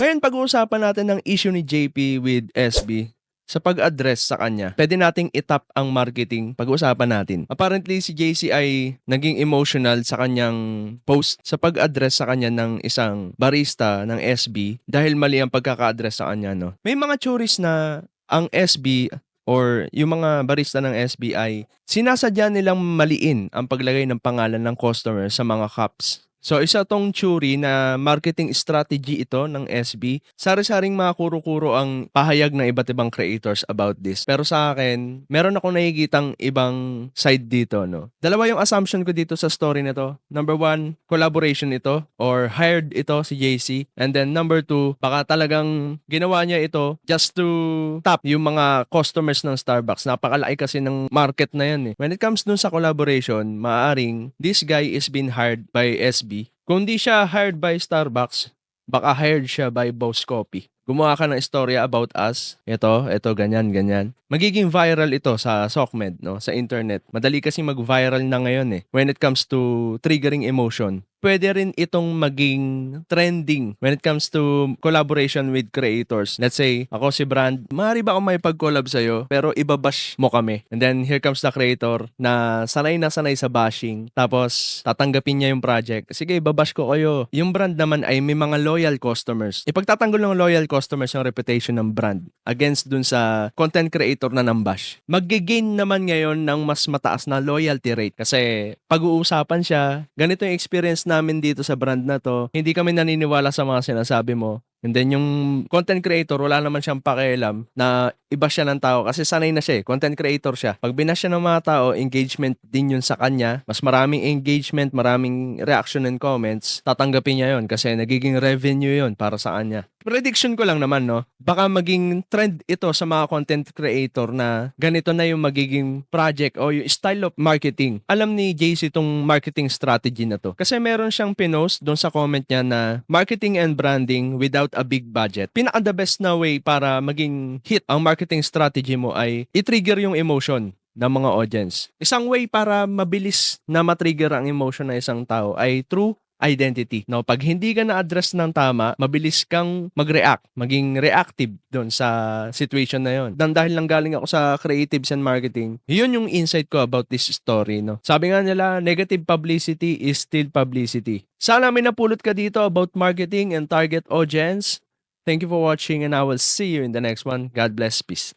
Ngayon, pag-uusapan natin ang issue ni JP with SB sa pag-address sa kanya. Pwede nating itap ang marketing. Pag-uusapan natin. Apparently, si JC ay naging emotional sa kanyang post sa pag-address sa kanya ng isang barista ng SB dahil mali ang pagkaka-address sa kanya. No? May mga theories na ang SB or yung mga barista ng SB ay sinasadya nilang maliin ang paglagay ng pangalan ng customer sa mga cups. So isa tong theory na marketing strategy ito ng SB. Sari-saring mga kuro-kuro ang pahayag ng iba't ibang creators about this. Pero sa akin, meron akong nakikitang ibang side dito. No? Dalawa yung assumption ko dito sa story na to. Number one, collaboration ito or hired ito si JC. And then number two, baka talagang ginawa niya ito just to tap yung mga customers ng Starbucks. Napakalaki kasi ng market na yan. When it comes dun sa collaboration, maaring this guy is being hired by SB. Kung di siya hired by Starbucks, baka hired siya by Boss Coffee. Gumawa ka ng istorya about us. Ito, ganyan, ganyan. Magiging viral ito sa SOCMED, no? Sa internet. Madali kasi mag-viral na ngayon eh. When it comes to triggering emotion. Pwede rin itong maging trending when it comes to collaboration with creators. Let's say, ako si Brand, maaari ba akong may pag-collab sa'yo pero ibabash mo kami. And then here comes the creator na sanay sa bashing. Tapos tatanggapin niya yung project. Sige, ibabash ko kayo. Yung brand naman ay may mga loyal customers. Ipagtatanggol ng loyal customers yung reputation ng brand against dun sa content creator na nambash. Mag-gain naman ngayon ng mas mataas na loyalty rate kasi pag-uusapan siya, ganito yung experience namin dito sa brand na to, hindi kami naniniwala sa mga sinasabi mo. And then yung content creator, wala naman siyang pakialam na iba siya ng tao kasi sanay na siya eh. Content creator siya. Pag binas siya ng mga tao, engagement din yun sa kanya. Mas maraming engagement, maraming reaction and comments, tatanggapin niya yun kasi nagiging revenue yun para sa kanya. Prediction ko lang naman, no? Baka maging trend ito sa mga content creator na ganito na yung magiging project o yung style of marketing. Alam ni JC itong marketing strategy na to. Kasi meron siyang pinost doon sa comment niya na marketing and branding without a big budget. Pinaka the best na way para maging hit ang marketing strategy mo ay i-trigger yung emotion ng mga audience. Isang way para mabilis na matrigger ang emotion ng isang tao ay through identity. No, pag hindi ka na-address ng tama, mabilis kang mag-react, maging reactive doon sa situation na yon. Dahil lang galing ako sa creatives and marketing, yun yung insight ko about this story. No? Sabi nga nila, negative publicity is still publicity. Sana may napulot ka dito about marketing and target audience. Thank you for watching and I will see you in the next one. God bless. Peace.